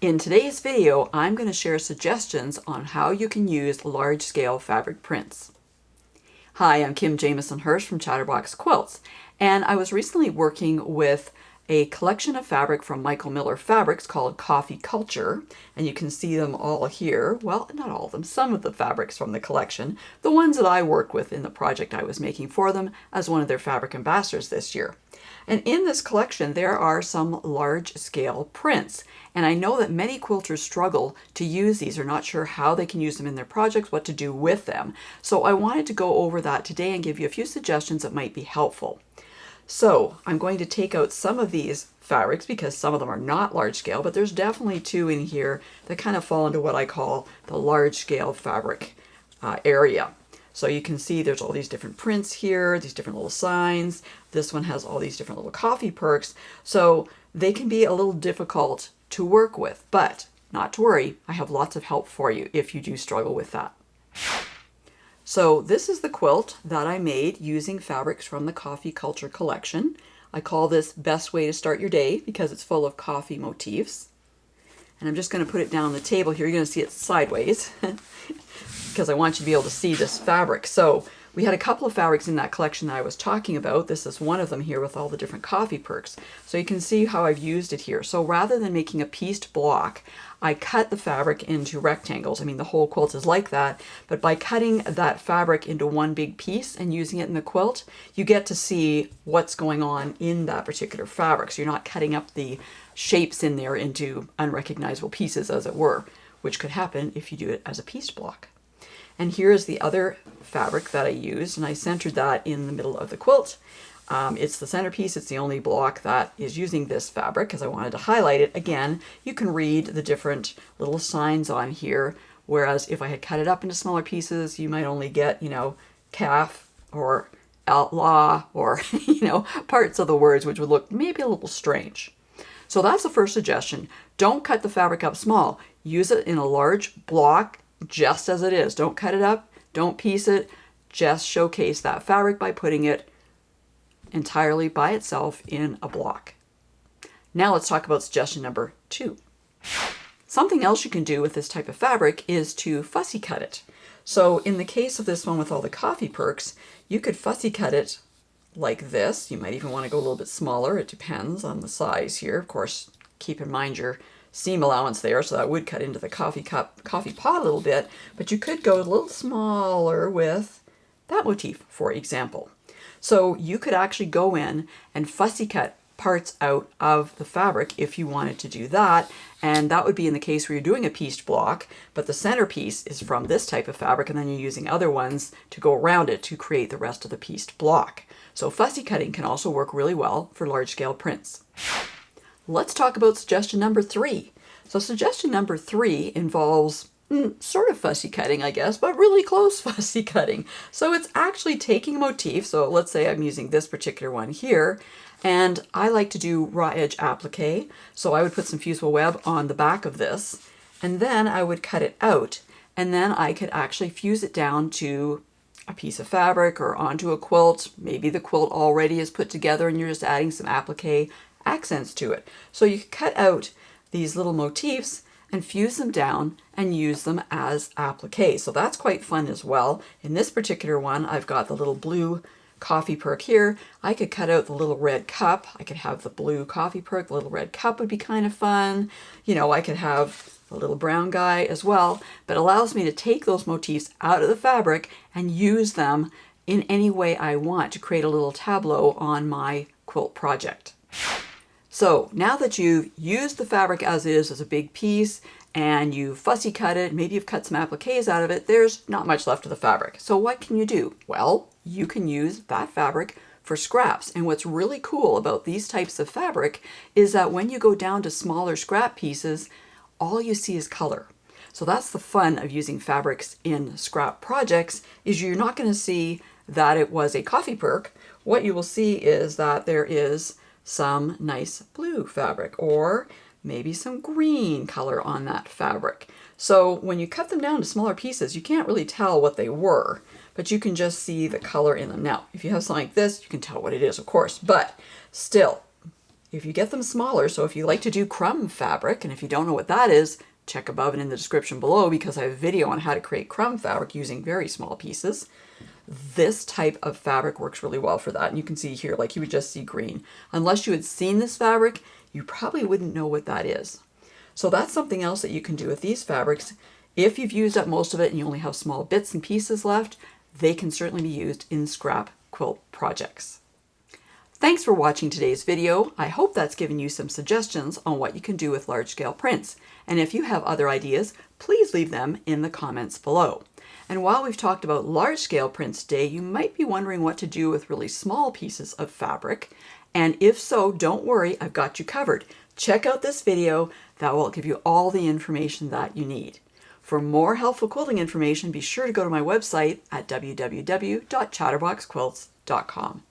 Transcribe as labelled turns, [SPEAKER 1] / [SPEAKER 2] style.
[SPEAKER 1] In today's video, I'm going to share suggestions on how you can use large-scale fabric prints. Hi, I'm Kim Jamison Hirsch from Chatterbox Quilts, and I was recently working with a collection of fabric from Michael Miller Fabrics called Coffee Culture, and you can see them all here. Well, not all of them, some of the fabrics from the collection, the ones that I worked with in the project I was making for them as one of their fabric ambassadors this year. And in this collection, there are some large-scale prints. And I know that many quilters struggle to use these, or not sure how they can use them in their projects, what to do with them. So I wanted to go over that today and give you a few suggestions that might be helpful. So I'm going to take out some of these fabrics because some of them are not large scale, but there's definitely two in here that kind of fall into what I call the large scale fabric area. So you can see there's all these different prints here, these different little signs. This one has all these different little coffee perks. So they can be a little difficult to work with, but not to worry, I have lots of help for you if you do struggle with that. So this is the quilt that I made using fabrics from the Coffee Culture collection. I call this Best Way to Start Your Day because it's full of coffee motifs. And I'm just going to put it down on the table here. You're going to see it sideways because I want you to be able to see this fabric. So we had a couple of fabrics in that collection that I was talking about. This is one of them here with all the different coffee perks. So you can see how I've used it here. So rather than making a pieced block, I cut the fabric into rectangles. I mean, the whole quilt is like that, but by cutting that fabric into one big piece and using it in the quilt, you get to see what's going on in that particular fabric. So you're not cutting up the shapes in there into unrecognizable pieces, as it were, which could happen if you do it as a pieced block. And here's the other fabric that I used, and I centered that in the middle of the quilt. It's the centerpiece. It's the only block that is using this fabric because I wanted to highlight it. Again, you can read the different little signs on here, whereas if I had cut it up into smaller pieces, you might only get, calf or outlaw or, parts of the words, which would look maybe a little strange. So that's the first suggestion. Don't cut the fabric up small. Use it in a large block just as it is. Don't cut it up. Don't piece it. Just showcase that fabric by putting it entirely by itself in a block. Now let's talk about suggestion number 2. Something else you can do with this type of fabric is to fussy cut it. So in the case of this one with all the coffee perks, you could fussy cut it like this. You might even want to go a little bit smaller. It depends on the size here. Of course, keep in mind your seam allowance there, so that would cut into the coffee pot a little bit, but you could go a little smaller with that motif, for example. So you could actually go in and fussy cut parts out of the fabric if you wanted to do that, and that would be in the case where you're doing a pieced block, but the centerpiece is from this type of fabric, and then you're using other ones to go around it to create the rest of the pieced block. So fussy cutting can also work really well for large-scale prints. Let's talk about suggestion number 3. So suggestion number 3 involves sort of fussy cutting, I guess, but really close fussy cutting. So it's actually taking a motif. So let's say I'm using this particular one here, and I like to do raw edge applique. So I would put some fusible web on the back of this, and then I would cut it out, and then I could actually fuse it down to a piece of fabric or onto a quilt. Maybe the quilt already is put together and you're just adding some applique accents to it. So you can cut out these little motifs and fuse them down and use them as applique. So that's quite fun as well. In this particular one, I've got the little blue coffee perk here. I could cut out the little red cup. I could have the blue coffee perk. The little red cup would be kind of fun. I could have the little brown guy as well, but it allows me to take those motifs out of the fabric and use them in any way I want to create a little tableau on my quilt project. So now that you've used the fabric as is as a big piece and you fussy cut it, maybe you've cut some appliques out of it, there's not much left of the fabric. So what can you do? Well, you can use that fabric for scraps. And what's really cool about these types of fabric is that when you go down to smaller scrap pieces, all you see is color. So that's the fun of using fabrics in scrap projects, is you're not going to see that it was a coffee perk. What you will see is that there is some nice blue fabric or maybe some green color on that fabric. So when you cut them down to smaller pieces, you can't really tell what they were, but you can just see the color in them. Now, if you have something like this, you can tell what it is, of course, but still, If you get them smaller, so if you like to do crumb fabric, and if you don't know what that is, check above and in the description below because I have a video on how to create crumb fabric using very small pieces. This type of fabric works really well for that. And you can see here, like you would just see green. Unless you had seen this fabric, you probably wouldn't know what that is. So that's something else that you can do with these fabrics. If you've used up most of it and you only have small bits and pieces left, they can certainly be used in scrap quilt projects. Thanks for watching today's video. I hope that's given you some suggestions on what you can do with large-scale prints. And if you have other ideas, please leave them in the comments below. And while we've talked about large-scale prints today, you might be wondering what to do with really small pieces of fabric. And if so, don't worry, I've got you covered. Check out this video. That will give you all the information that you need. For more helpful quilting information, be sure to go to my website at www.chatterboxquilts.com.